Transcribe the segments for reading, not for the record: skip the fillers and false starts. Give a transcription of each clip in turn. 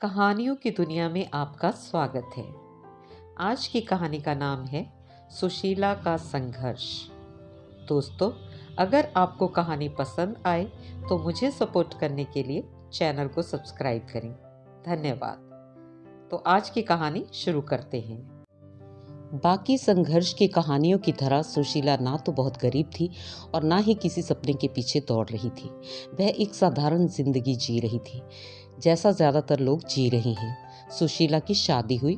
कहानियों की दुनिया में आपका स्वागत है। आज की कहानी का नाम है सुशीला का संघर्ष। दोस्तों, अगर आपको कहानी पसंद आए तो मुझे सपोर्ट करने के लिए चैनल को सब्सक्राइब करें। धन्यवाद। तो आज की कहानी शुरू करते हैं। बाकी संघर्ष की कहानियों की तरह सुशीला ना तो बहुत गरीब थी और ना ही किसी सपने के पीछे दौड़ रही थी। वह एक साधारण जिंदगी जी रही थी, जैसा ज्यादातर लोग जी रहे हैं। सुशीला की शादी हुई।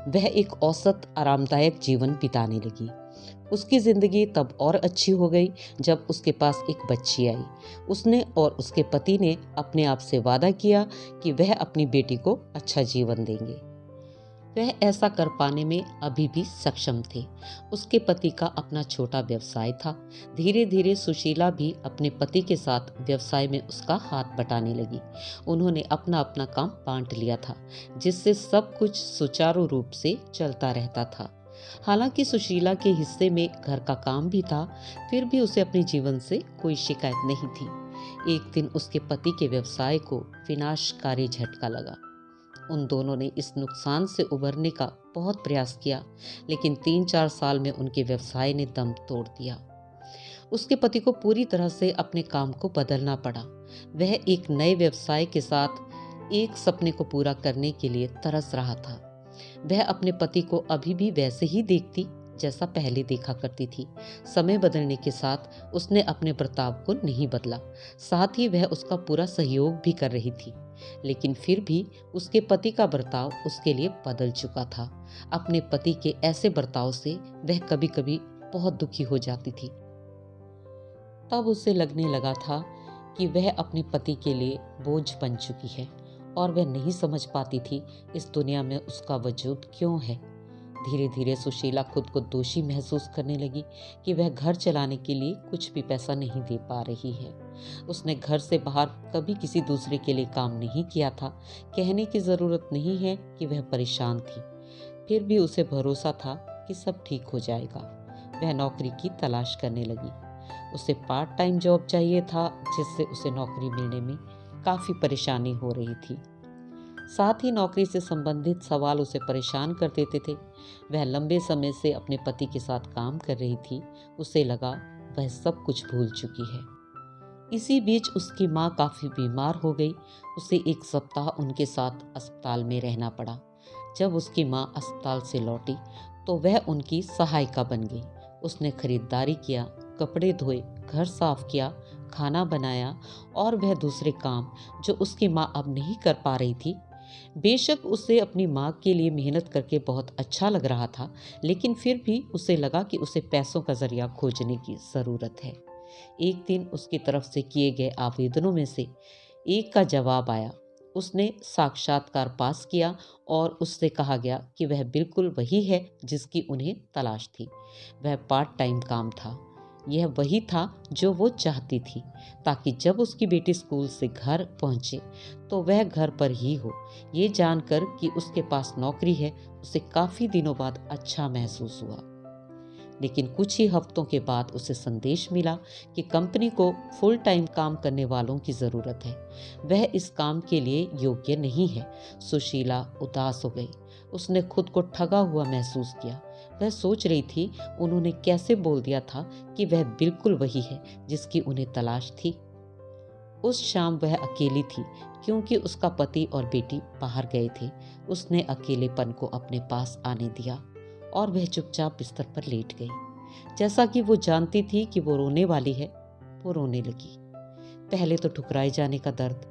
वह एक औसत आरामदायक जीवन बिताने लगी। उसकी जिंदगी तब और अच्छी हो गई जब उसके पास एक बच्ची आई। उसने और उसके पति ने अपने आप से वादा किया कि वह अपनी बेटी को अच्छा जीवन देंगे। वह ऐसा कर पाने में अभी भी सक्षम थे। उसके पति का अपना छोटा व्यवसाय था। धीरे धीरे सुशीला भी अपने पति के साथ व्यवसाय में उसका हाथ बटाने लगी। उन्होंने अपना अपना काम बांट लिया था, जिससे सब कुछ सुचारू रूप से चलता रहता था। हालांकि सुशीला के हिस्से में घर का काम भी था, फिर भी उसे अपने जीवन से कोई शिकायत नहीं थी। एक दिन उसके पति के व्यवसाय को विनाशकारी झटका लगा। उन दोनों ने इस नुकसान से उबरने का बहुत प्रयास किया, लेकिन 3-4 साल में उनके व्यवसाय ने दम तोड़ दिया। उसके पति को पूरी तरह से अपने काम को बदलना पड़ा। वह एक नए व्यवसाय के साथ एक सपने को पूरा करने के लिए तरस रहा था। वह अपने पति को अभी भी वैसे ही देखती जैसा पहले देखा करती थी। समय बदलने के साथ उसने अपने बर्ताव को नहीं बदला। साथ ही वह उसका पूरा सहयोग भी कर रही थी, लेकिन फिर भी उसके पति का बर्ताव उसके लिए बदल चुका था। अपने पति के ऐसे बर्ताव से वह कभी कभी बहुत दुखी हो जाती थी। तब उसे लगने लगा था कि वह अपने पति के लिए बोझ बन चुकी है और वह नहीं समझ पाती थी इस दुनिया में उसका वजूद क्यों है। धीरे धीरे सुशीला खुद को दोषी महसूस करने लगी कि वह घर चलाने के लिए कुछ भी पैसा नहीं दे पा रही है। उसने घर से बाहर कभी किसी दूसरे के लिए काम नहीं किया था। कहने की जरूरत नहीं है कि वह परेशान थी, फिर भी उसे भरोसा था कि सब ठीक हो जाएगा। वह नौकरी की तलाश करने लगी। उसे पार्ट टाइम जॉब चाहिए था, जिससे उसे नौकरी मिलने में काफी परेशानी हो रही थी। साथ ही नौकरी से संबंधित सवाल उसे परेशान कर देते थे। वह लंबे समय से अपने पति के साथ काम कर रही थी। उसे लगा वह सब कुछ भूल चुकी है। इसी बीच उसकी माँ काफी बीमार हो गई। उसे एक सप्ताह उनके साथ अस्पताल में रहना पड़ा। जब उसकी माँ अस्पताल से लौटी तो वह उनकी सहायिका बन गई। उसने खरीदारी किया, कपड़े धोए, घर साफ किया, खाना बनाया और वह दूसरे काम जो उसकी माँ अब नहीं कर पा रही थी। बेशक उसे अपनी माँ के लिए मेहनत करके बहुत अच्छा लग रहा था, लेकिन फिर भी उसे लगा कि उसे पैसों का जरिया खोजने की ज़रूरत है। एक दिन उसकी तरफ से किए गए आवेदनों में से एक का जवाब आया। उसने साक्षात्कार पास किया और उससे कहा गया कि वह बिल्कुल वही है जिसकी उन्हें तलाश थी। वह पार्ट टाइम काम था। यह वही था जो वो चाहती थी, ताकि जब उसकी बेटी स्कूल से घर पहुंचे तो वह घर पर ही हो। ये जानकर कि उसके पास नौकरी है, उसे काफी दिनों बाद अच्छा महसूस हुआ। लेकिन कुछ ही हफ्तों के बाद उसे संदेश मिला कि कंपनी को फुल टाइम काम करने वालों की ज़रूरत है। वह इस काम के लिए योग्य नहीं है। सुशीला उदास हो गई। उसने खुद को ठगा हुआ महसूस किया। वह सोच रही थी उन्होंने कैसे बोल दिया था कि वह बिल्कुल वही है जिसकी उन्हें तलाश थी। उस शाम वह अकेली थी, क्योंकि उसका पति और बेटी बाहर गए थे। उसने अकेलेपन को अपने पास आने दिया और वह चुपचाप बिस्तर पर लेट गई। जैसा कि वो जानती थी कि वो रोने वाली है, वो रोने लगी। पहले तो ठुकराए जाने का दर्द,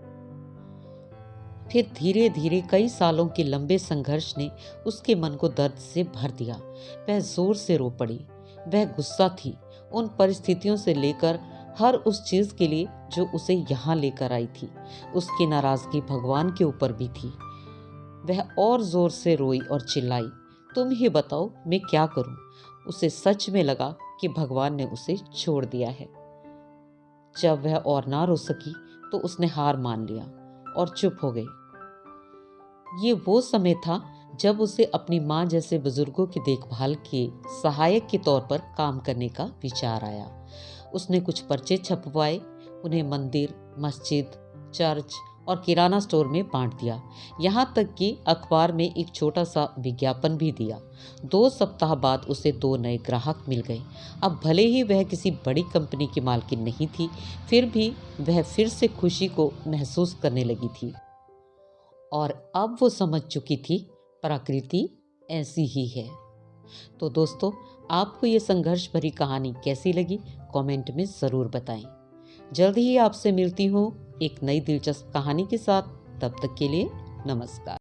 फिर धीरे धीरे कई सालों के लंबे संघर्ष ने उसके मन को दर्द से भर दिया। वह जोर से रो पड़ी। वह गुस्सा थी उन परिस्थितियों से लेकर हर उस चीज के लिए जो उसे यहाँ लेकर आई थी। उसकी नाराजगी भगवान के ऊपर भी थी। वह और जोर से रोई और चिल्लाई, तुम ही बताओ मैं क्या करूं। उसे सच में लगा कि भगवान ने उसे छोड़ दिया है। जब वह और ना रो सकी तो उसने हार मान लिया और चुप हो गई। ये वो समय था जब उसे अपनी माँ जैसे बुजुर्गों की देखभाल के सहायक के तौर पर काम करने का विचार आया। उसने कुछ पर्चे छपवाए, उन्हें मंदिर, मस्जिद, चर्च और किराना स्टोर में बांट दिया। यहाँ तक कि अखबार में एक छोटा सा विज्ञापन भी दिया। 2 सप्ताह बाद उसे 2 नए ग्राहक मिल गए। अब भले ही वह किसी बड़ी कंपनी की मालकिन नहीं थी, फिर भी वह फिर से खुशी को महसूस करने लगी थी। और अब वो समझ चुकी थी, प्रकृति ऐसी ही है। तो दोस्तों, आपको ये संघर्ष भरी कहानी कैसी लगी, कमेंट में ज़रूर बताएं। जल्द ही आपसे मिलती हूँ एक नई दिलचस्प कहानी के साथ। तब तक के लिए नमस्कार।